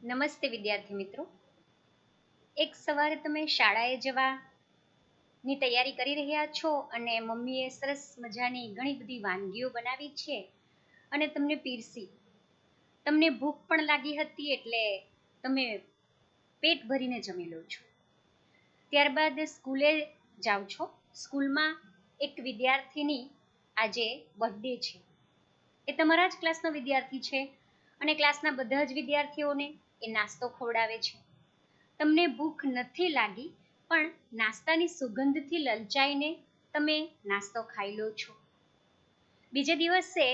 નમસ્તે વિદ્યાર્થી મિત્રો. એક સવારે તમે શાળાએ જવાની તૈયારી કરી રહ્યા છો અને મમ્મીએ સરસ મજાની ઘણી બધી વાનગીઓ બનાવી છે અને તમને પીરસી. તમને ભૂખ પણ લાગી હતી એટલે તમે પેટ ભરીને જમી લો છો. ત્યારબાદ સ્કૂલે જાઓ છો. સ્કૂલમાં એક વિદ્યાર્થીની આજે બર્થડે છે. એ તમારા જ ક્લાસનો વિદ્યાર્થી છે અને ક્લાસના બધા જ વિદ્યાર્થીઓને એ નાસ્તો ખવડાવે છે. તમને ભૂખ નથી લાગી પણ નાસ્તાની સુગંધથી લલચાઈને તમે નાસ્તો ખાઈ લો છો. બીજે દિવસે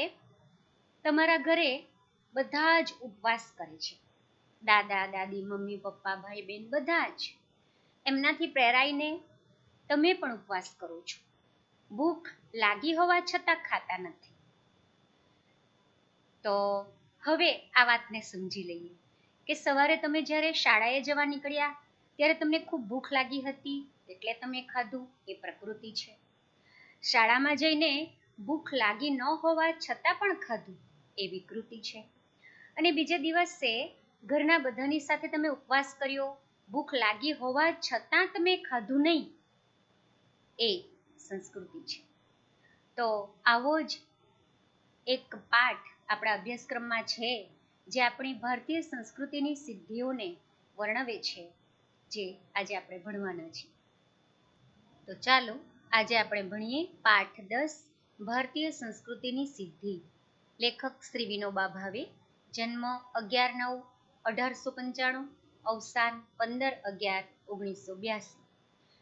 તમારા ઘરે બધા જ ઉપવાસ કરે છે. દાદા દાદી, મમ્મી પપ્પા, ભાઈ બહેન બધા જ. એમનાથી પ્રેરાઈને તમે પણ ઉપવાસ કરો છો. ભૂખ લાગી હોવા છતાં ખાતા નથી. તો હવે આ વાતને સમજી લઈએ કે સવારે તમે જ્યારે શાળાએ જવા નીકળ્યા ત્યારે તમને ખૂબ ભૂખ લાગી હતી એટલે તમે ખાધું, એ પ્રકૃતિ છે. શાળામાં જઈને ભૂખ લાગી ન હોવા છતાં પણ ખાધું, એ વિકૃતિ છે. અને બીજે દિવસે ઘરના બધાની સાથે તમે ઉપવાસ કર્યો, ભૂખ લાગી હોવા છતાં તમે ખાધું નહીં, એ સંસ્કૃતિ છે. તો આવો જ એક પાઠ આપણા અભ્યાસક્રમમાં છે જે આપણી ભારતીય સંસ્કૃતિની સિદ્ધિઓને વર્ણવે છે, જે આજે આપણે ભણવાના છીએ. તો ચાલો આજે આપણે ભણીએ પાઠ 10 ભારતીય સંસ્કૃતિની સિદ્ધિ. લેખક શ્રી વિનોબા ભાવે. જન્મ 11/9/1895, અવસાન 15/11/1982.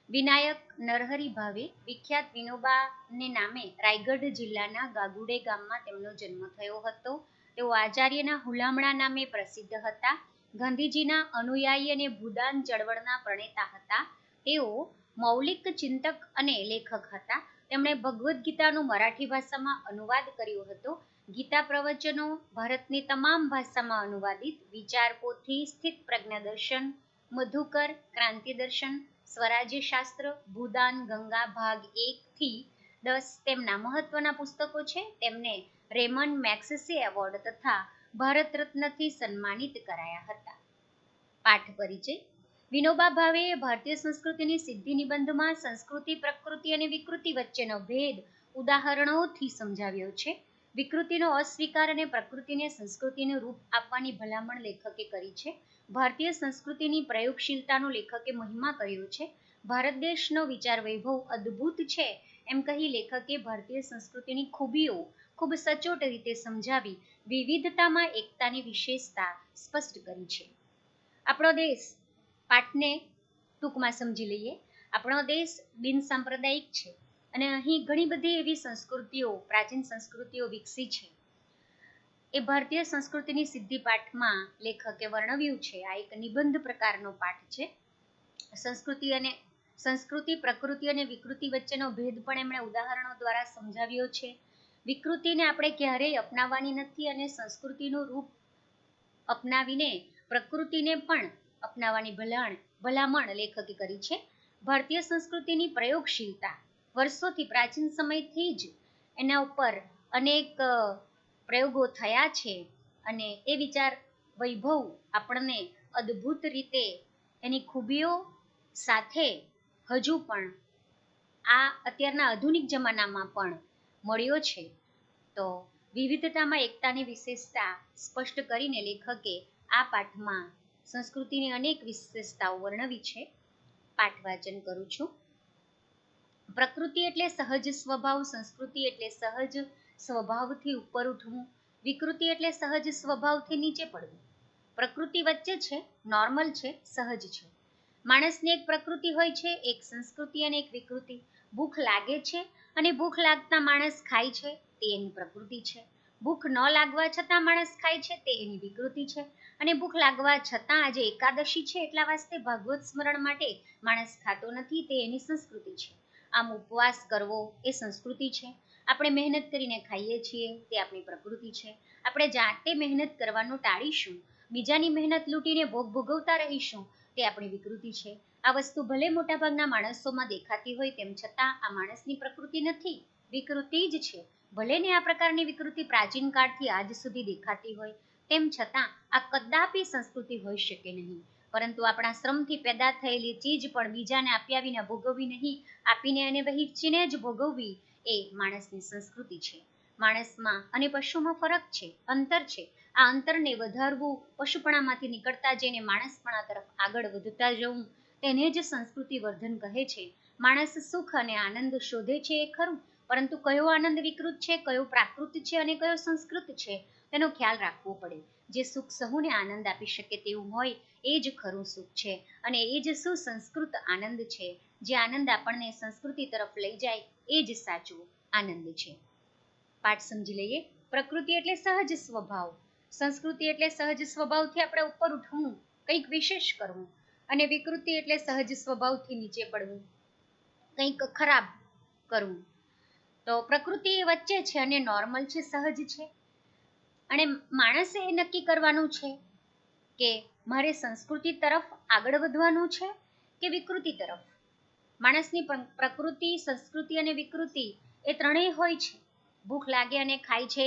વિનાયક નરહરી ભાવે. વિખ્યાત વિનોબાને નામે રાયગઢ જિલ્લાના ગાગુડે ગામમાં તેમનો જન્મ થયો હતો. તેઓ આચાર્યના હુલામણા નામે પ્રસિદ્ધ હતા. ગાંધીજીના અનુયાયી અને ભૂદાન ચળવળના પ્રણેતા હતા. તેઓ મૌલિક ચિંતક અને લેખક હતા. તેમણે ભગવદ્ ગીતાનો મરાઠી ભાષામાં અનુવાદ કર્યો હતો. ગીતા પ્રવચનો ભારતની તમામ ભાષામાં અનુવાદિત. વિચાર પોથી, સ્થિત પ્રજ્ઞા દર્શન, મધુકર, ક્રાંતિ દર્શન, સ્વરાજ્ય શાસ્ત્ર, ભૂદાન ગંગા ભાગ 1 થી 10 તેમના મહત્વના પુસ્તકો છે. તેમને રેમન મેગ્સેસે એવોર્ડ તથા ભારત રત્નથી સન્માનિત કરાયા હતા. પાઠ પરિચય. વિનોબા ભાવેએ ભારતીય સંસ્કૃતિની સિદ્ધિ નિબંધમાં સંસ્કૃતિ, પ્રકૃતિ અને વિકૃતિ વચ્ચેનો ભેદ ઉદાહરણોથી સમજાવ્યો છે. વિકૃતિનો અસ્વીકાર અને પ્રકૃતિને સંસ્કૃતિનું રૂપ આપવાની ભલામણ લેખકે કરી છે. ભારતીય સંસ્કૃતિની પ્રયોગશીલતાનો લેખકે મહિમા કર્યો છે. ભારત દેશનો વિચાર વૈભવ અદ્ભુત છે એમ કહી લેખકે ભારતીય સંસ્કૃતિની ખૂબીઓ ખૂબ સચોટ રીતે સમજાવી વિવિધતામાં એકતાની વિશેષતા સ્પષ્ટ કરી છે. આપણો દેશ, પાઠને ટૂંકમાં સમજી લઈએ. આપણો દેશ બિનસાંપ્રદાયિક છે અને અહીં ઘણી બધી એવી સંસ્કૃતિઓ, પ્રાચીન સંસ્કૃતિઓ વિકસી છે. એ ભારતીય સંસ્કૃતિની સિદ્ધિ પાઠમાં લેખકે વર્ણવ્યું છે. આ એક નિબંધ પ્રકારનો પાઠ છે. સંસ્કૃતિ, પ્રકૃતિ અને વિકૃતિ વચ્ચેનો ભેદ પણ એમણે ઉદાહરણો દ્વારા સમજાવ્યો છે. વિકૃતિને આપણે ક્યારેય અપનાવવાની નથી અને સંસ્કૃતિનું રૂપ અપનાવીને પ્રકૃતિને પણ અપનાવવાની ભલામણ લેખકે કરી છે. ભારતીય સંસ્કૃતિની પ્રયોગશીલતા વર્ષોથી, પ્રાચીન સમયથી જ એના ઉપર અનેક પ્રયોગો થયા છે અને એ વિચાર વૈભવ આપણને અદ્ભુત રીતે એની ખૂબીઓ સાથે હજુ પણ આ અત્યારના આધુનિક જમાનામાં પણ મળ્યો છે. તો વિવિધતામાં એકતાની વિશેષતા સ્પષ્ટ કરીને લેખકે આ પાઠમાં સંસ્કૃતિની અનેક વિશેષતાઓ વર્ણવી છે. પાઠ વાચન કરું છું. પ્રકૃતિ એટલે સહજ સ્વભાવ, સંસ્કૃતિ એટલે સહજ સ્વભાવથી ઉપર ઉઠવું, વિકૃતિ એટલે સહજ સ્વભાવથી નીચે પડવું. પ્રકૃતિ વચ્ચે છે, નોર્મલ છે, સહજ છે. માણસની એક પ્રકૃતિ હોય છે, એક સંસ્કૃતિ અને એક વિકૃતિ. ભૂખ લાગે છે અને ભૂખ લાગતા માણસ ખાય છે, તે એની પ્રકૃતિ છે. ભૂખ ન લાગવા છતાં માણસ ખાય છે, તે એની વિકૃતિ છે. અને ભૂખ લાગવા છતાં આજે એકાદશી છે એટલા વાસ્તે ભાગવત સ્મરણ માટે માણસ ખાતો નથી, તે એની સંસ્કૃતિ છે. આમ ઉપવાસ કરવો એ સંસ્કૃતિ છે. આપણે મહેનત કરીને ખાઈએ છીએ, તે આપણી પ્રકૃતિ છે. આપણે જાતે મહેનત કરવાનું ટાળીશું, બીજાની મહેનત લૂંટીને ભોગ ભોગવતા રહીશું, તે આપણી વિકૃતિ છે. આ વસ્તુ ભલે મોટાભાગના માણસોમાં દેખાતી હોય તેમ છતાં આ માણસની પ્રકૃતિ નથી, વિકૃતિ જ છે. ભલે ને આ પ્રકારની વિકૃતિ પ્રાચીન કાળથી આજ સુધી દેખાતી હોય, તેમ છતાં આ કદાપી સંસ્કૃતિ હોઈ શકે નહીં. પરંતુ આપણા શ્રમથી પેદા થયેલી ચીજ પણ બીજાને આપ્યા વિના ભોગવવી નહીં, આપીને અને વહેંચીને જ ભોગવવી એ માણસની સંસ્કૃતિ છે. માણસમાં અને પશુમાં ફરક છે, અંતર છે. આ અંતરને વધારવું, પશુપણામાંથી નીકળતા જઈને માણસપણા તરફ આગળ વધતા જવું, તેને જ સંસ્કૃતિ વર્ધન કહે છે. માણસ સુખ અને આનંદ શોધે છે એ ખરું, પરંતુ કયો આનંદ વિકૃત છે, કયો પ્રાકૃત છે અને કયો સંસ્કૃત છે, તેનો ખ્યાલ રાખવો પડે. જે સુખ સહુને આનંદ આપી શકે તેવું હોય એ જ ખરું સુખ છે, અને એ જ સુસંસ્કૃત આનંદ છે. જે આનંદ આપણને સંસ્કૃતિ તરફ લઈ જાય એ જ સાચો આનંદ છે. પાઠ સમજી લઈએ. પ્રકૃતિ એટલે સહજ સ્વભાવ, સંસ્કૃતિ એટલે સહજ સ્વભાવથી આપણે ઉપર ઉઠવું, કંઈક વિશેષ કરવું, અને વિકૃતિ એટલે સહજ સ્વભાવથી નીચે પડવું, કંઈક ખરાબ કરવું. તો પ્રકૃતિ એ વચ્ચે છે અને નોર્મલ છે, સહજ છે. અને માણસે એ નક્કી કરવાનું છે કે મારે સંસ્કૃતિ તરફ આગળ વધવાનું છે કે વિકૃતિ તરફ. માણસની પ્રકૃતિ, સંસ્કૃતિ અને વિકૃતિ એ ત્રણેય હોય છે. ભૂખ લાગે અને ખાય છે,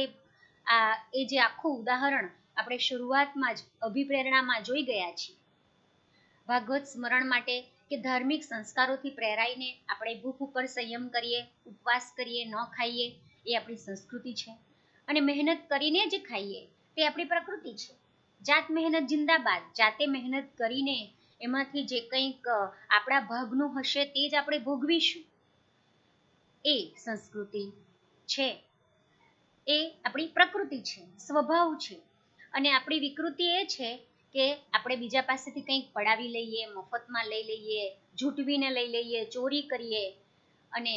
એ જે આખું ઉદાહરણ આપણે શરૂઆતમાં જ અભિપ્રેરણામાં જોઈ ગયા છીએ. ભાગવત સ્મરણ માટે કે ધાર્મિક સંસ્કારોથી પ્રેરાઈને આપણે ભૂખ ઉપર સંયમ કરીએ, ઉપવાસ કરીએ, ન ખાઈએ, એ આપણી સંસ્કૃતિ છે. અને મહેનત કરીને જ ખાઈએ તે આપણી પ્રકૃતિ છે. જાત મહેનત જિંદાબાદ. જાતે મહેનત કરીને એમાંથી જે કંઈક આપણા ભાગનું હશે તે જ આપણે ભોગવીશું, એ સંસ્કૃતિ છે, એ આપણી પ્રકૃતિ છે, સ્વભાવ છે. અને આપણી વિકૃતિ એ છે કે આપણે બીજા પાસેથી કંઈક પડાવી લઈએ, મફતમાં લઈ લઈએ, ઝૂંટવીને લઈ લઈએ, ચોરી કરીએ, અને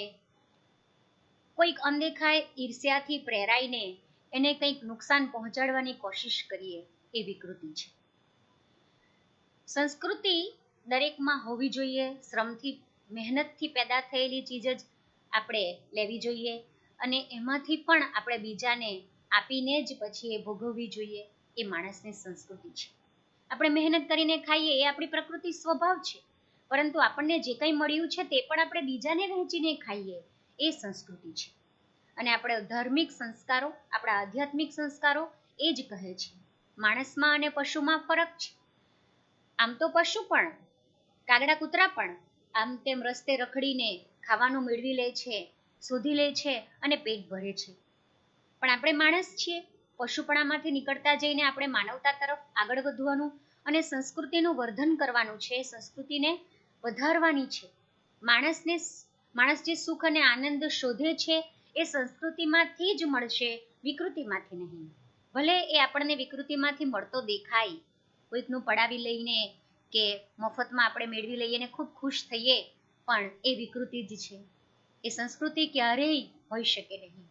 કોઈક અનદેખાય ઈર્ષ્યાથી પ્રેરાઈને એને કંઈક નુકસાન પહોંચાડવાની કોશિશ કરીએ, એ વિકૃતિ છે. સંસ્કૃતિ દરેકમાં હોવી જોઈએ. શ્રમથી, મહેનતથી પેદા થયેલી ચીજ જ આપણે લેવી જોઈએ, અને એમાંથી પણ આપણે બીજાને આપીને જ પછી એ ભોગવવી જોઈએ. એ માણસની સંસ્કૃતિ છે. આપણે મહેનત કરીને ખાઈએ એ આપણી પ્રકૃતિ, સ્વભાવ છે. પરંતુ આપણને જે કંઈ મળ્યું છે તે પણ આપણે બીજાને વહેંચીને ખાઈએ, એ સંસ્કૃતિ છે. અને આપણે ધાર્મિક સંસ્કારો, આપણા આધ્યાત્મિક સંસ્કારો એ જ કહે છે માણસમાં અને પશુમાં ફરક છે. આમ તો પશુ પણ, કાગડા કૂતરા પણ આમ તેમ રસ્તે રખડીને ખાવાનું મેળવી લે છે, શોધી લે છે અને પેટ ભરે છે. પણ આપણે માણસ છીએ. પશુપણામાંથી નીકળતા જઈને આપણે માનવતા તરફ આગળ વધવાનું અને સંસ્કૃતિનું વર્ધન કરવાનું છે, સંસ્કૃતિને વધારવાની છે. માણસ જે સુખ અને આનંદ શોધે છે એ સંસ્કૃતિમાંથી જ મળશે, વિકૃતિમાંથી નહીં. ભલે એ આપણને વિકૃતિમાંથી મળતો દેખાય, કોઈકનું પડાવી લઈને કે મફતમાં આપણે મેળવી લઈએ ને ખૂબ ખુશ થઈએ, પણ એ વિકૃતિ જ છે. એ સંસ્કૃતિ ક્યારેય હોઈ શકે નહીં.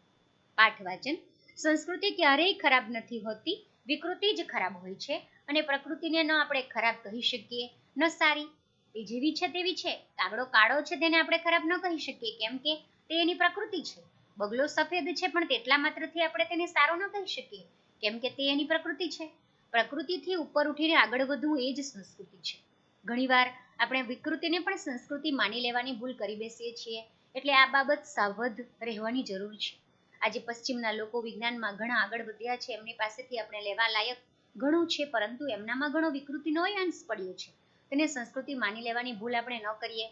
પાઠ વાચન. સંસ્કૃતિ ક્યારેય ખરાબ નથી હોતી, વિકૃતિ જ ખરાબ હોય છે. અને પ્રકૃતિને ન આપણે ખરાબ કહી શકીએ, ન સારી. એ જેવી છે તેવી છે. કાગડો કાળો છે તેને આપણે ખરાબ ન કહી શકીએ, કેમ કે તે એની પ્રકૃતિ છે. બગલો સફેદ છે પણ તેટલા માત્રથી આપણે તેને સારો ન કહી શકીએ, કેમ કે તે એની પ્રકૃતિ છે. પ્રકૃતિથી ઉપર ઉઠીને આગળ વધવું એ જ સંસ્કૃતિ છે. ઘણીવાર આપણે વિકૃતિને પણ સંસ્કૃતિ માની લેવાની ભૂલ કરી બેસીએ છીએ, એટલે આ બાબત સાવધ રહેવાની જરૂર છે. આજે પશ્ચિમના લોકો વિજ્ઞાનમાં ઘણા આગળ વધ્યા છે, એમની પાસેથી આપણે લેવા લાયક ઘણું છે, પરંતુ એમનામાં ઘણો વિકૃતિનો અંશ પડ્યો છે. તેને સંસ્કૃતિ માની લેવાની ભૂલ આપણે ન કરીએ.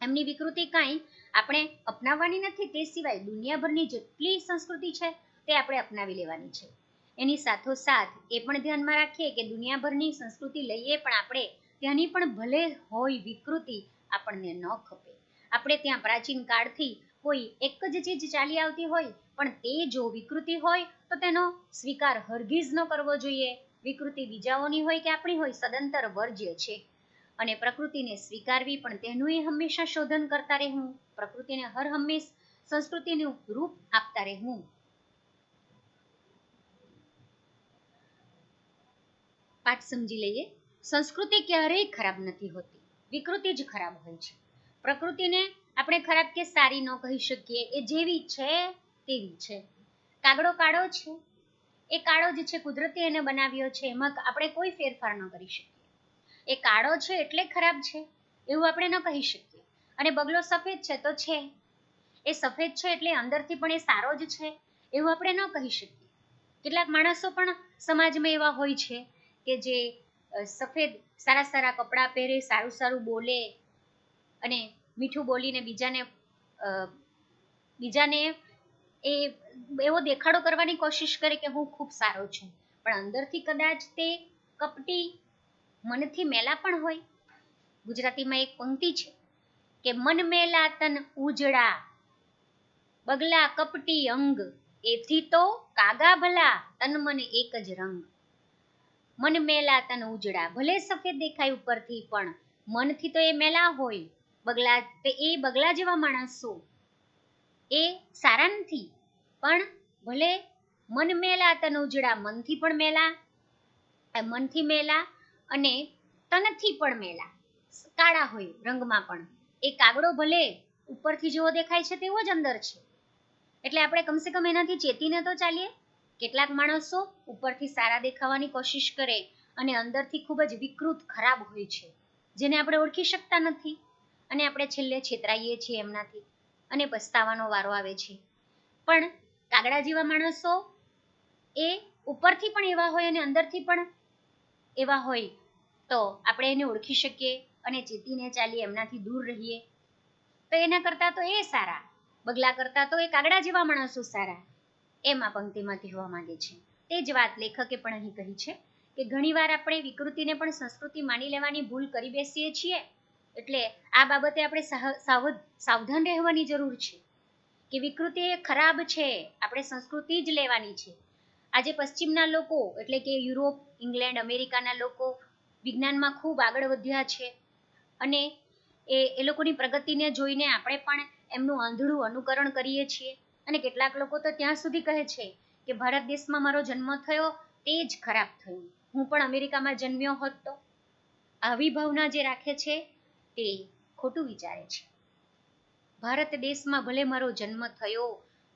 એમની વિકૃતિ કાંઈ આપણે અપનાવવાની નથી, તે સિવાય દુનિયાભરની જેટલી સંસ્કૃતિ છે તે આપણે અપનાવી લેવાની છે. એની સાથોસાથ એ પણ ધ્યાનમાં રાખીએ કે દુનિયાભરની સંસ્કૃતિ લઈએ પણ આપણે ત્યાંની પણ ભલે હોય વિકૃતિ આપણને ન ખપે. આપણે ત્યાં પ્રાચીન કાળથી કોઈ એક જ ચીજ ચાલી આવતી હોય, પણ તે જો વિકૃતિ હોય તો તેનો સ્વીકાર હરગીઝ ન કરવો જોઈએ. વિકૃતિ બીજાઓની હોય કે આપણી હોય, સદંતર વર્જ્ય છે. અને પ્રકૃતિને સ્વીકારવી, પણ તેનું એ હંમેશા શોધન કરતા રહેવું, પ્રકૃતિને હર હંમેશ સંસ્કૃતિનું રૂપ આપતા રહેવું. પાઠ સમજી લઈએ. સંસ્કૃતિ ક્યારેય ખરાબ નથી હોતી, વિકૃતિ જ ખરાબ હોય છે. પ્રકૃતિને આપણે ખરાબ કે સારી ન કહી શકીએ, એ જેવી છે તેવી છે. કાગડો કાળો છે, એ કાળો જ છે, કુદરતે એને બનાવ્યો છે, એમાં આપણે કોઈ ફેરફાર ન કરી શકીએ. એ કાળો છે એટલે ખરાબ છે એવું આપણે ન કહી શકીએ. અને બગલો સફેદ છે તો છે, એ સફેદ છે એટલે અંદરથી પણ એ સારો જ છે એવું આપણે ન કહી શકીએ. કેટલાક માણસો પણ સમાજમાં એવા હોય છે કે જે સફેદ સારા સારા કપડાં પહેરે, સારું સારું બોલે અને મીઠું બોલીને બીજાને એ એવો દેખાડો કરવાની કોશિશ કરે કે હું ખૂબ સારો છું, પણ અંદરથી કદાચ તે કપટી, મનથી મેલા પણ હોય. ગુજરાતીમાં એક પંક્તિ છે કે મન મેલા તન ઉજળા, બગલા કપટી અંગ, એથી તો કાગા ભલા તન મન એક જ રંગ. મન મેલા તન ઉજળા, ભલે સફેદ દેખાય ઉપરથી પણ મનથી તો એ મેલા હોય. બગલા જેવા માણસો એ સારા નથી, પણ ભલે મન મેલા તન ઉજળા, મનથી મેલા અને તનથી પણ મેલા, કાળા હોય રંગમાં પણ. એ કાગડો ભલે ઉપરથી જેવો દેખાય છે તેવો જ અંદર છે. એટલે આપણે કમસે કમ એનાથી ચેતીને તો ચાલીએ. કેટલાક માણસો ઉપરથી સારા દેખાવાની કોશિશ કરે અને અંદરથી ખૂબ જ વિકૃત ખરાબ હોય છે, જેને આપણે ઓળખી શકતા નથી અને આપણે છેલ્લે છેતરાઈએ છીએ એમનાથી અને પસ્તાવાનો વારો આવે છે. પણ કાગડા જેવા માણસો એ ઉપરથી પણ એવા હોય અને અંદરથી પણ એવા હોય, તો આપણે એને ઓળખી શકીએ અને ચેતીને ચાલીએ, એમનાથી દૂર રહીએ. તો એના કરતાં તો એ સારા, બગલા કરતાં તો એ કાગડા જેવા માણસો સારા, એમ આ પંક્તિમાં કહેવા માંગે છે. તે જ વાત લેખકે પણ અહીં કહી છે કે ઘણીવાર આપણે વિકૃતિને પણ સંસ્કૃતિ માની લેવાની ભૂલ કરી બેસીએ છીએ. એટલે આ બાબતે આપણે સાવધાન રહેવાની જરૂર છે કે વિકૃતિ એ ખરાબ છે, આપણે સંસ્કૃતિ જ લેવાની છે. આજે પશ્ચિમના લોકો એટલે કે યુરોપ, ઇંગ્લેન્ડ, અમેરિકાના લોકો વિજ્ઞાનમાં ખૂબ આગળ વધ્યા છે અને એ લોકોની પ્રગતિને જોઈને આપણે પણ એમનું આંધળું અનુકરણ કરીએ છીએ. અને કેટલાક લોકો તો ત્યાં સુધી કહે છે કે ભારત દેશમાં મારો જન્મ થયો તે જ ખરાબ થયું, હું પણ અમેરિકામાં જન્મ્યો હોત તો. આવી ભાવના જે રાખે છે તે ખોટું વિચારે છે. ભારત દેશમાં ભલે મારો જન્મ થયો,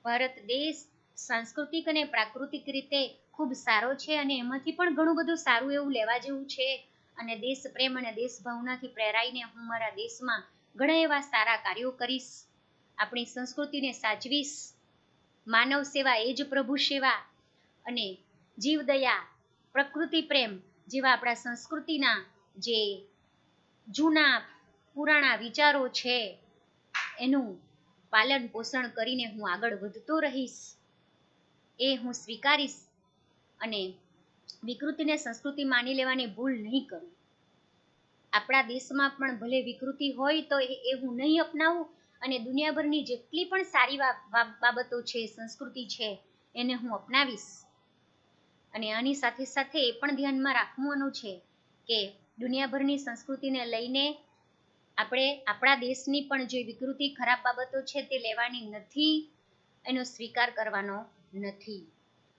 ભારત દેશ સાંસ્કૃતિક અને પ્રાકૃતિક રીતે ખૂબ સારો છે અને એમાંથી પણ ઘણું બધું સારું એવું લેવા જેવું છે. અને દેશ પ્રેમ અને દેશ ભાવનાથી પ્રેરાઈને હું મારા દેશમાં ઘણા એવા સારા કાર્યો કરીશ, આપણી સંસ્કૃતિને સાચવીશ. માનવ સેવા એ જ પ્રભુ સેવા અને જીવદયા, પ્રકૃતિ પ્રેમ જેવા આપણા સંસ્કૃતિના જે જૂના પુરાણા વિચારો છે એનું પાલન પોષણ કરીને હું આગળ વધતો રહીશ, એ હું સ્વીકારીશ અને વિકૃતિને સંસ્કૃતિ માની લેવાની ભૂલ નહીં કરું. આપણા દેશમાં પણ ભલે વિકૃતિ હોય તો એ હું નહીં અપનાવું અને દુનિયાભરની જેટલી પણ સારી બાબતો છે, સંસ્કૃતિ છે, એને હું અપનાવીશ. અને આની સાથે સાથે એ પણ ધ્યાનમાં રાખવાનું છે કે દુનિયાભરની સંસ્કૃતિને લઈને આપણે આપણા દેશની પણ જે વિકૃતિ ખરાબ બાબતો છે તે લેવાની નથી, એનો સ્વીકાર કરવાનો નથી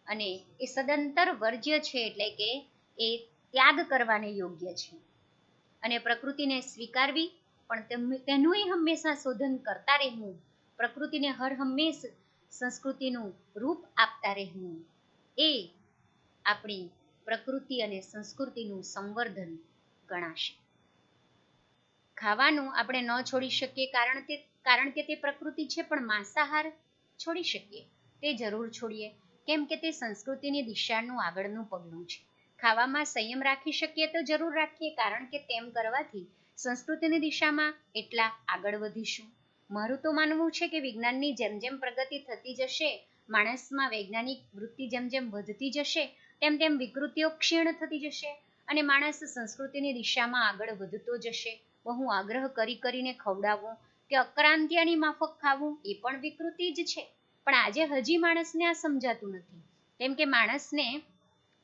અને એ સદંતર વર્જ્ય છે, એટલે કે એ ત્યાગ કરવાને યોગ્ય છે. અને પ્રકૃતિને સ્વીકારવી પણ તેનું હંમેશા શોધન કરતા રહેવું, પ્રકૃતિને હર હંમેશ સંસ્કૃતિનું રૂપ આપતા રહેવું, એ આપણી પ્રકૃતિ અને સંસ્કૃતિનું સંવર્ધન ગણાશે. ખાવાનું આપણે ન છોડી શકીએ કારણ કે તે પ્રકૃતિ છે, પણ માંસાહાર છોડી શકીએ, તે જરૂર છોડીએ, કેમ કે તે સંસ્કૃતિની દિશાનું આગળનું પગલું છે. ખાવામાં સંયમ રાખી શકીએ તો જરૂર રાખીએ, કારણ કે તેમ કરવાથી સંસ્કૃતિની દિશામાં એટલા આગળ વધીશું. મારું તો માનવું છે કે વિજ્ઞાનની જેમ જેમ પ્રગતિ થતી જશે, માણસમાં વૈજ્ઞાનિક વૃત્તિ જેમ જેમ વધતી જશે, તેમ તેમ વિકૃતિઓ ક્ષીણ થતી જશે અને માણસ સંસ્કૃતિની દિશામાં આગળ વધતો જશે. બહુ આગ્રહ કરીને ખવડાવવું કે અક્રાંતિયાની માફક ખાવું એ પણ વિકૃતિ જ છે. પણ આજે હજી માણસને આ સમજાતું નથી, કેમ કે માણસને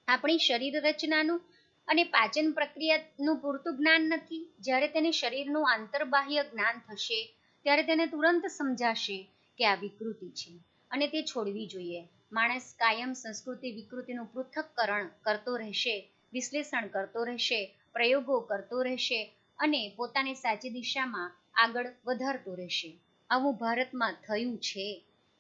આપણી શરીર રચનાનું અને પાચન પ્રક્રિયાનું પૂરતું જ્ઞાન નથી. જ્યારે તેને શરીરનું આંતરબાહ્ય જ્ઞાન થશે ત્યારે તેને તુરંત સમજાશે કે આ વિકૃતિ છે અને તે છોડવી જોઈએ. માણસ કાયમ સંસ્કૃતિ વિકૃતિનું પૃથ્થકરણ કરતો રહેશે, વિશ્લેષણ કરતો રહેશે, પ્રયોગો કરતો રહેશે અને પોતાની સાચી દિશામાં આગળ વધારતો રહેશે. આવું ભારતમાં થયું છે.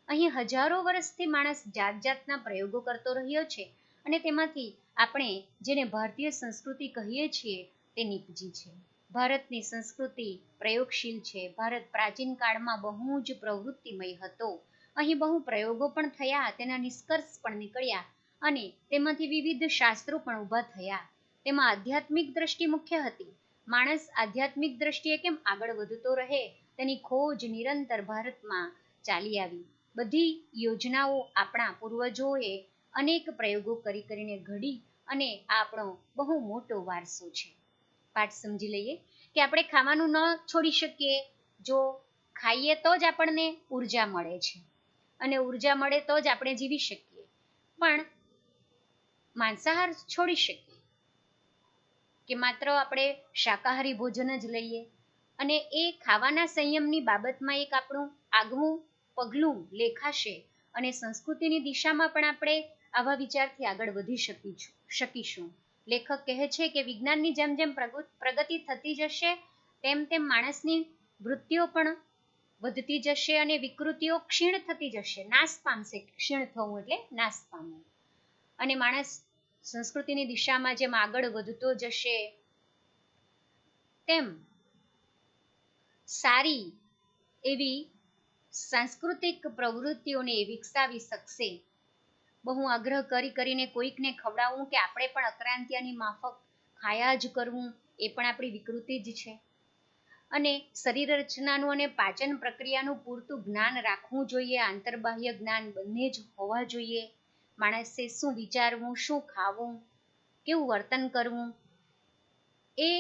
અહીં હજારો વર્ષથી માણસ જાત જાતના પ્રયોગો કરતો રહ્યો છે અને તેમાંથી આપણે જેને ભારતીય સંસ્કૃતિ કહીએ છીએ તે નીપજી છે. ભારતની સંસ્કૃતિ પ્રયોગશીલ છે. ભારત પ્રાચીન કાળમાં બહુ જ પ્રવૃત્તિમય હતો. અહીં બહુ પ્રયોગો પણ થયા, તેના નિષ્કર્ષ પણ નીકળ્યા અને તેમાંથી વિવિધ શાસ્ત્રો પણ ઊભા થયા. તેમાં આધ્યાત્મિક દ્રષ્ટિ મુખ્ય હતી. માણસ આધ્યાત્મિક દ્રષ્ટિએ કેમ આગળ વધતો રહે તેની ખોજ નિરંતર ભારતમાં ચાલી આવી. બધી યોજનાઓ આપણા પૂર્વજોએ અનેક પ્રયોગો કરીને ઘડી અને આપણો બહુ મોટો વારસો છે. પાઠ સમજી લઈએ કે આપણે ખાવાનું ન છોડી શકીએ. જો ખાઈએ તો જ આપણને ઉર્જા મળે છે અને ઉર્જા મળે તો જ આપણે જીવી શકીએ. પણ માંસાહાર છોડી શકીએ કે માત્ર આપણે શાકાહારી ભોજન જ લઈએ અને એ ખાવાના સંયમની બાબતમાં એક આપણું આગવું પગલું લેખાશે અને સંસ્કૃતિની દિશામાં પણ આપણે આવા વિચારથી આગળ વધી શકીશું. લેખક કહે છે કે વિજ્ઞાનની જેમ જેમ પ્રગતિ થતી જશે તેમ તેમ માણસની વૃત્તિઓ પણ વધતી જશે અને વિકૃતિઓ ક્ષીણ થતી જશે, નાશ પામશે. ક્ષીણ થવું એટલે નાશ પામવું. અને માણસ સંસ્કૃતિની દિશામાં જેમ આગળ વધતો જશે તેમ સારી એવી સાંસ્કૃતિક પ્રવૃત્તિઓને વિકસાવી શકશે. બહુ આગ્રહ કરીને કોઈકને ખવડાવવું કે આપણે પણ અક્રાંતિયાની માફક ખાયા જ કરવું એ પણ આપણી વિકૃતિ જ છે. અને શરીર રચનાનું અને પાચન પ્રક્રિયાનું પૂરતું જ્ઞાન રાખવું જોઈએ. આંતરબાહ્ય જ્ઞાન બંને જ હોવા જોઈએ. માણસે શું વિચારવું, શું ખાવું, કેવું વર્તન કરવું, એ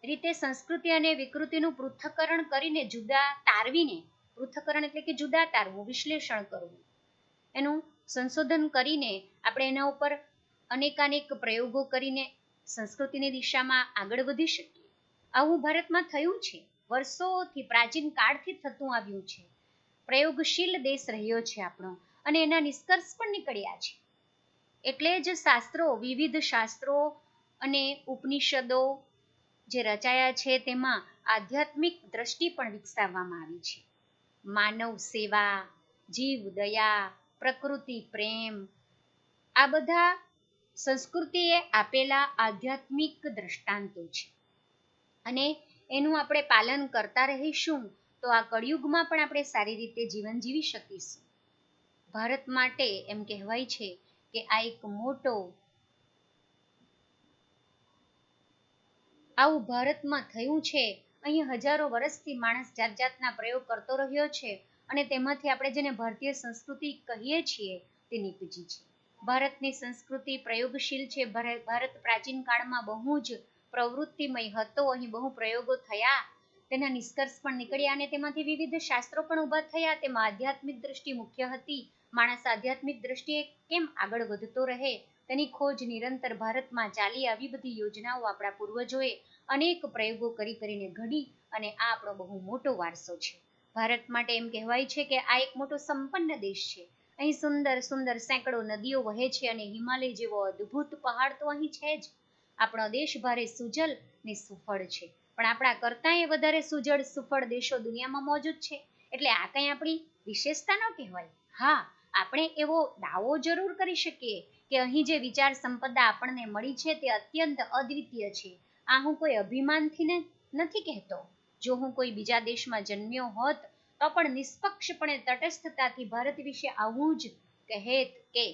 રીતે સંસ્કૃતિ અને વિકૃતિનું પૃથ્થકરણ કરીને પૃથ્થકરણ એટલે કે જુદા તારવું, વિશ્લેષણ કરવું, એનું સંશોધન કરીને આપણે એના ઉપર અનેકાનેક પ્રયોગો કરીને સંસ્કૃતિની દિશામાં આગળ વધી શકીએ. આવું ભારતમાં થયું છે. વર્ષોથી પ્રાચીન કાળથી થતું આવ્યું છે. પ્રયોગશીલ દેશ રહ્યો છે આપણો અને એના નિષ્કર્ષ પણ નીકળ્યા છે. એટલે જ વિવિધ શાસ્ત્રો અને ઉપનિષદો જે રચાયા છે તેમાં આધ્યાત્મિક દ્રષ્ટિ પણ વિકસાવવામાં આવી છે. માનવ સેવા, જીવ દયા, પ્રકૃતિ પ્રેમ, આ બધા સંસ્કૃતિએ આપેલા આધ્યાત્મિક દ્રષ્ટાંતો છે અને એનું આપણે પાલન કરતા રહીશું તો આ કળિયુગમાં પણ આપણે સારી રીતે જીવન જીવી શકીશું. ભારત માટે એમ કહેવાય છે કે આ એક આવું ભારતમાં થયું છે. અહીં હજારો વર્ષથી માણસ જાત જાતના પ્રયોગ કરતો રહ્યો છે અને તેમાંથી આપણે જેને ભારતીય સંસ્કૃતિ કહીએ છીએ તે નીપજી છે. ભારતની સંસ્કૃતિ પ્રયોગશીલ છે. ભારત પ્રાચીન કાળમાં બહુ જ પ્રવૃત્તિમય હતો. અહીં બહુ પ્રયોગો થયા, તેના નિષ્કર્ષ પણ નીકળ્યા અને તેમાંથી વિવિધ શાસ્ત્રો પણ ઊભા થયા. તેમાં આધ્યાત્મિક દ્રષ્ટિ મુખ્ય હતી. માણસ આધ્યાત્મિક દ્રષ્ટિએ કેમ આગળ વધતો રહે તેની ખોજ નિરંતર ભારતમાં ચાલી. આવી બધી યોજનાઓ આપણા પૂર્વજોએ અનેક પ્રયોગો કરીને ઘડી અને આ આપણો બહુ મોટો વારસો છે. ભારત માટે એમ કહેવાય છે કે આ એક મોટો સંપન્ન દેશ છે. અહીં સુંદર સુંદર સેંકડો નદીઓ વહે છે અને હિમાલય જેવો અદ્ભુત પહાડ તો અહીં છે જ. આપણો દેશ ભારે સુજલ ને સુફળ છે, પણ આપણા કરતાંય વધારે સુજળ સુફળ દેશો દુનિયામાં મોજૂદ છે. એટલે આ કંઈ આપણી વિશેષતા ન કહેવાય. હા, આપણે એવો દાવો જરૂર કરી શકીએ કે અહીં જે વિચાર સંપદા આપણને મળી છે તે અત્યંત અદ્વિતીય છે. આ હું કોઈ અભિમાનથી નથી કહેતો. જો હું કોઈ બીજા દેશમાં જન્મ્યો હોત તો પણ નિષ્પક્ષપણે તટસ્થતાથી ભારત વિશે આવું જ કહેત કે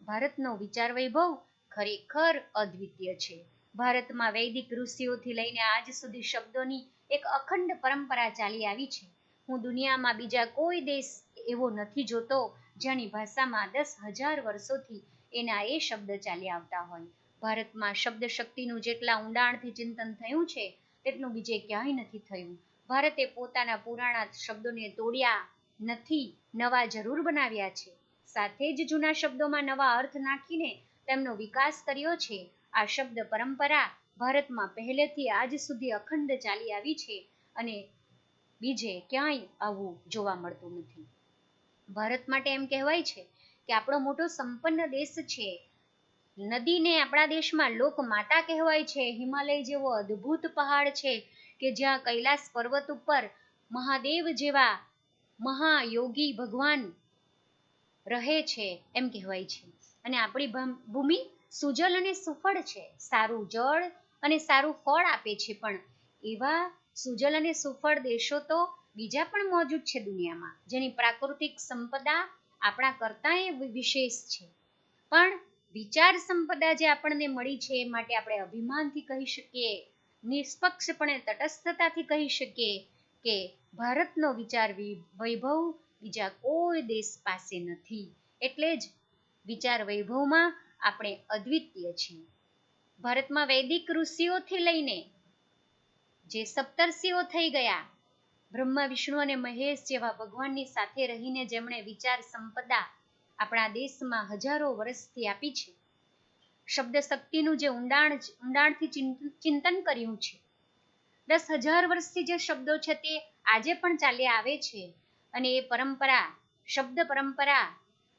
ભારતનો વિચાર વૈભવ ખરેખર અદ્વિતીય છે. ભારતમાં વૈદિક ઋષિઓથી લઈને આજ સુધી શબ્દોની એક અખંડ પરંપરા ચાલી આવી છે. હું દુનિયામાં બીજા કોઈ દેશ એવો નથી જોતો જેની ભાષામાં 10,000 વર્ષોથી એના એ શબ્દ ચાલી આવતા હોય. ભારતમાં શબ્દ શક્તિનું જેટલા ઊંડાણથી ચિંતન થયું છે તેટલું બીજે ક્યાંય નથી થયું. ભારતે પોતાના પુરાણા શબ્દોને તોડ્યા નથી, નવા જરૂર બનાવ્યા છે. સાથે જ જૂના શબ્દોમાં નવા અર્થ નાખીને તેમનો વિકાસ કર્યો છે. આ શબ્દ પરંપરા ભારતમાં પહેલેથી આજ સુધી અખંડ ચાલી આવી છે અને બીજે ક્યાંય આવું જોવા મળતું નથી. ભારત માટે એમ કહેવાય છે કે આપણો મોટો સંપન્ન દેશ છે. નદીને આપણા દેશમાં લોક માતા કહેવાય છે. હિમાલય જેવો અદ્ભુત પહાડ છે કે જ્યાં કૈલાસ પર્વત ઉપર મહાદેવ જેવા મહાયોગી ભગવાન રહે છે એમ કહેવાય છે. અને આપણી ભૂમિ સુજલ અને સુફળ છે, સારું જળ અને સારું ફળ આપે છે. પણ એવા સુજલ અને સુફળ દેશો તો બીજા પણ મોજૂદ છે દુનિયામાં, જેની પ્રાકૃતિક સંપદા આપણા કરતાંય વિશેષ છે. પણ વિચાર સંપદા જે આપણને મળી છે એ માટે આપણે અભિમાનથી કહી શકીએ, નિષ્પક્ષપણે તટસ્થતાથી કહી શકીએ કે ભારતનો વિચાર વૈભવ બીજા કોઈ દેશ પાસે નથી. એટલે જ વિચાર વૈભવમાં આપણે અદ્વિતીય છીએ. ભારતમાં વૈદિક ઋષિઓથી લઈને જે સપ્તર્ષિઓ થઈ ગયા, બ્રહ્મા વિષ્ણુ અને મહેશ જેવા ભગવાનની સાથે રહીને જેમણે વિચાર સંપદા આપણા દેશમાં હજારો વર્ષથી આપી છે, શબ્દ શક્તિનું જે ઊંડાણથી ચિંતન કર્યું છે, 10,000 વર્ષથી જે શબ્દો છે તે આજે પણ ચાલ્યા આવે છે. અને એ પરંપરા, શબ્દ પરંપરા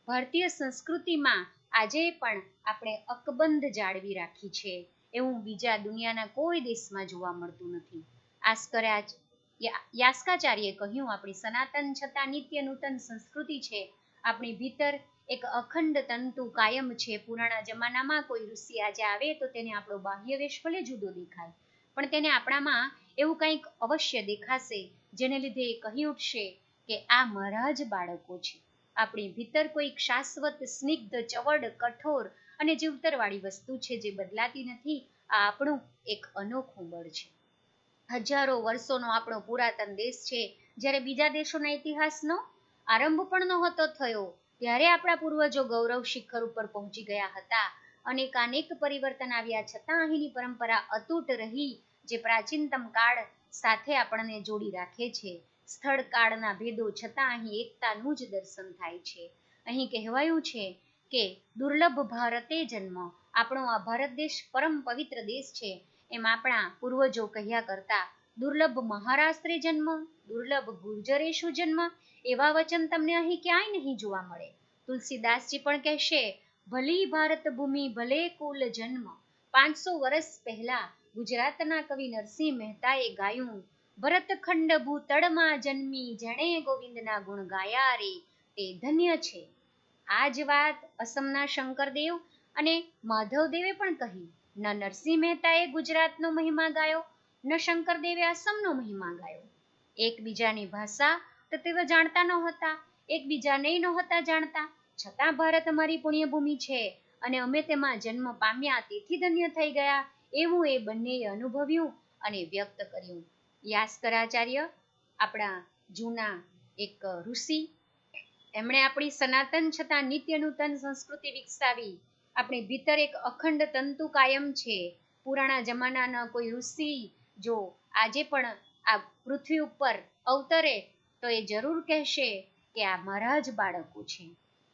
ભારતીય સંસ્કૃતિમાં આજે પણ આપણે અકબંધ જાળવી રાખી છે, એવું બીજા દુનિયાના કોઈ દેશમાં જોવા મળતું નથી. યાસ્કાચાર્યે કહ્યું, આપણી સનાતન છતાં નિત્ય નૂતન સંસ્કૃતિ છે, આપણી ભીતર એક અખંડ તંતુ કાયમ છે. પુરાણા જમાનામાં કોઈ ઋષિ આજે આવે તો તેને આપણો બાહ્ય વેશ ભલે જુદો દેખાય, પણ તેને આપણામાં એવું કંઈક અવશ્ય દેખાશે જેને લીધે એ કહી ઉઠશે કે આ મારા જ બાળકો છે. આપણી ભીતર કોઈક શાશ્વત, સ્નિગ્ધ, ચવડ, કઠોર અને જીવતરવાળી વસ્તુ છે જે બદલાતી નથી. આ આપણું એક અનોખું બળ છે. હજારો વર્ષોનો આપણો પુરાતન દેશ છે. જ્યારે બીજા દેશોના ઇતિહાસનો આરંભ પણ નહોતો થયો ત્યારે આપણા પૂર્વજો ગૌરવ શિખર ઉપર પહોંચી ગયા હતા. અનેકાનેક પરિવર્તન આવ્યા છતાં અહીંની પરંપરા અતૂટ રહી, જે પ્રાચીનતમ કાળ સાથે આપણને જોડી રાખે છે. સ્થળ કાળના ભેદો છતાં અહીં એકતાનું જ દર્શન થાય છે. અહીં કહેવાયું છે કે દુર્લભ ભારતે જન્મ. આપણો આ ભારત દેશ પરમ પવિત્ર દેશ છે. એમ આપણા પૂર્વજો કહ્યા કરતા, દુર્લભ મહારાષ્ટ્રે જન્મ, દુર્લભ ગુર્જરેશુ જન્મ, એવા વચન તમને અહીં ક્યાંય નહીં જોવા મળે. તુલસીદાસજી પણ કહેશે, ભલી ભારત ભૂમિ ભલે કુલ જન્મ. 500 વર્ષ પહેલા ગુજરાતના કવિ નરસિંહ મહેતાએ ગાયું, ભરતખંડ ભૂતળમાં જન્મી, જેણે ગોવિંદના ગુણ ગાયા રે, તે ધન્ય છે. આ જ વાત અસમના શંકરદેવ અને માધવદેવે પણ કહી. ન નરસિંહ મહેતાએ ગુજરાતનો મહિમા ગાયો, ન શંકરદેવે અસમનો મહિમા ગાયો. એકબીજાની ભાષા તો તેઓ જાણતા નહોતા, એકબીજાને નહોતા જાણતા, છતાં ભારત અમારી પુણ્યભૂમિ છે અને અમે તેમાં જન્મ પામ્યા, તેથી ધન્ય થઈ ગયા, એવું એ બંનેએ અનુભવ્યું અને વ્યક્ત કર્યું. યાસ્કરાચાર્ય આપણા જૂના એક ઋષિ, એમણે આપણી સનાતન છતાં નિત્ય નૂતન સંસ્કૃતિ વિકસાવી. આપણી ભીતર એક અખંડ તંતુ કાયમ છે. પુરાણા જમાનાના કોઈ ઋષિ જો આજે પણ આ પૃથ્વી ઉપર અવતરે તો એ જરૂર કહેશે કે આ મારા જ બાળકો છે.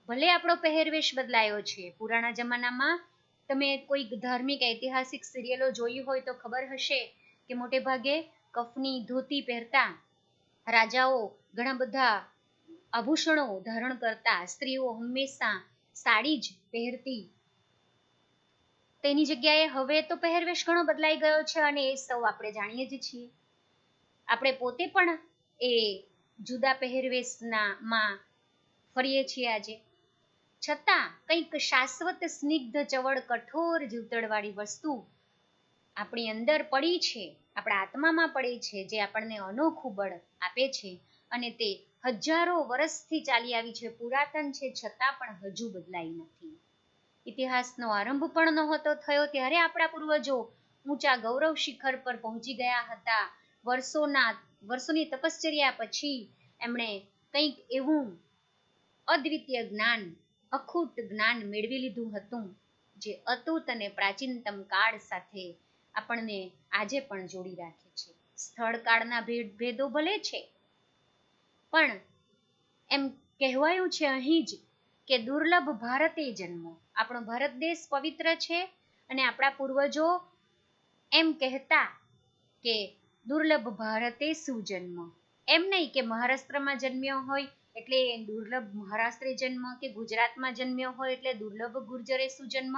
ભલે આપણો પહેરવેશ બદલાયો છે. પુરાણા જમાનામાં તમે કોઈક ધાર્મિક ઐતિહાસિક સિરિયલો જોઈ હોય તો ખબર હશે કે મોટે ભાગે કફની ધોતી પહેરતા રાજાઓ ઘણા બધા આભૂષણો ધારણ કરતા, સ્ત્રીઓ હંમેશા સાડી જ પહેરતી. તેની જગ્યાએ હવે તો પહેરવેશ ઘણો બદલાઈ ગયો છે અને એ સૌ આપણે જાણીએ જ છીએ. આપણે પોતે પણ એ જુદા પહેરવેશમાં ફરીએ છીએ આજે. છતાં કંઈક શાશ્વત, સ્નિગ્ધ, ચવડ, કઠોર, જીવતળવાળી વસ્તુ આપણી અંદર પડી છે, આપણા આત્મામાં પડી છે, જે આપણને અનોખું બળ આપે છે અને તે હજારો વર્ષથી ચાલી આવી છે, પુરાતન છે, છતાં પણ હજુ બદલાઈ નથી. ઇતિહાસનો આરંભ પણ નહોતો થયો ત્યારે આપણા પૂર્વજો ઊંચા ગૌરવ શિખર પર પહોંચી ગયા હતા. વર્ષોની તપશ્ચર્યા પછી એમણે કંઈક એવું અદ્વિતીય જ્ઞાન, અખૂટ જ્ઞાન મેળવી લીધું હતું, જે અતૂટ અને પ્રાચીનતમ કાળ સાથે આપણને આજે પણ જોડી રાખે છે. સ્થળ કાળના ભેદો ભલે છે, પણ એમ કહેવાયું છે અહીં જ કે દુર્લભ ભારતે જન્મ. આપણો ભારત દેશ પવિત્ર છે અને આપણા પૂર્વજો એમ કહેતા કે દુર્લભ ભારતે સુજન્મ. એમ નહીં કે મહારાષ્ટ્રમાં જન્મ્યો હોય એટલે દુર્લભ મહારાષ્ટ્રે જન્મ, કે ગુજરાતમાં જન્મ્યો હોય એટલે દુર્લભ ગુર્જરે સુજન્મ,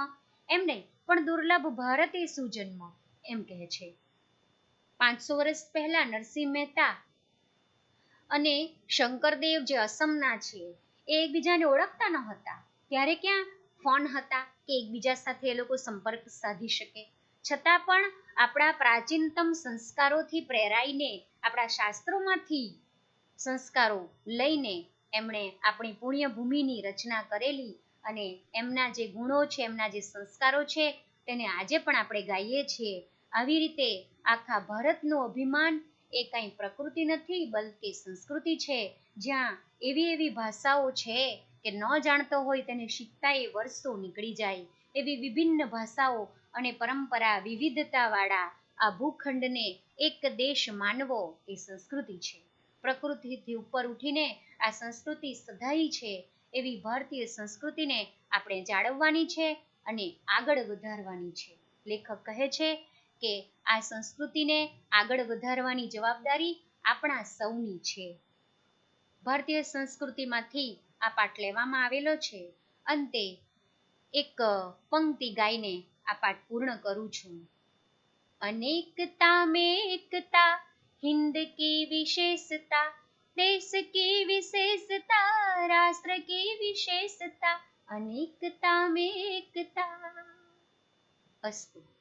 એમ નહીં, પણ દુર્લભ ભારતે સુજન્મ એમ કહે છે. 500 વર્ષ પહેલા નરસિંહ મહેતા અને શંકરદેવ જે અસમના છે એ એકબીજાને ઓળખતા ન હતા. ત્યારે ક્યાં ફોન હતા કે એકબીજા સાથે એ લોકો સંપર્ક સાધી શકે. છતાં પણ આપણા પ્રાચીનતમ સંસ્કારોથી પ્રેરાઈને, આપણા શાસ્ત્રોમાંથી સંસ્કારો લઈને એમણે આપણી પુણ્યભૂમિની રચના કરેલી અને એમના જે ગુણો છે, એમના જે સંસ્કારો છે, તેને આજે પણ આપણે ગાઈએ છીએ. આવી રીતે આખા ભારતનું અભિમાન એ કાંઈ પ્રકૃતિ નથી, બલ્કે સંસ્કૃતિ છે, જ્યાં એવી ભાષાઓ છે કે ન જાણતો હોય તેને શીખતા એ વર્ષો નીકળી જાય. એવી વિભિન્ન ભાષાઓ અને પરંપરા વિવિધતાવાળા આ ભૂખંડને એક દેશ માનવો એ સંસ્કૃતિ છે. પ્રકૃતિથી ઉપર ઉઠીને આ સંસ્કૃતિ સધાઈ છે. એવી ભારતીય સંસ્કૃતિને આપણે જાળવવાની છે અને આગળ વધારવાની છે. લેખક કહે છે કે આ સંસ્કૃતિને આગળ વધારવાની જવાબદારી આપણા સૌની છે. ભારતીય સંસ્કૃતિમાંથી આ પાઠ લેવામાં આવેલો છે. અંતે એક પંક્તિ ગાઈને આ પાઠ પૂર્ણ કરું છું. અનેકતા में एकता, हिंद की विशेषता, देश की विशेषता, राष्ट्र की विशेषता, अनेकता में एकता. अस्तु.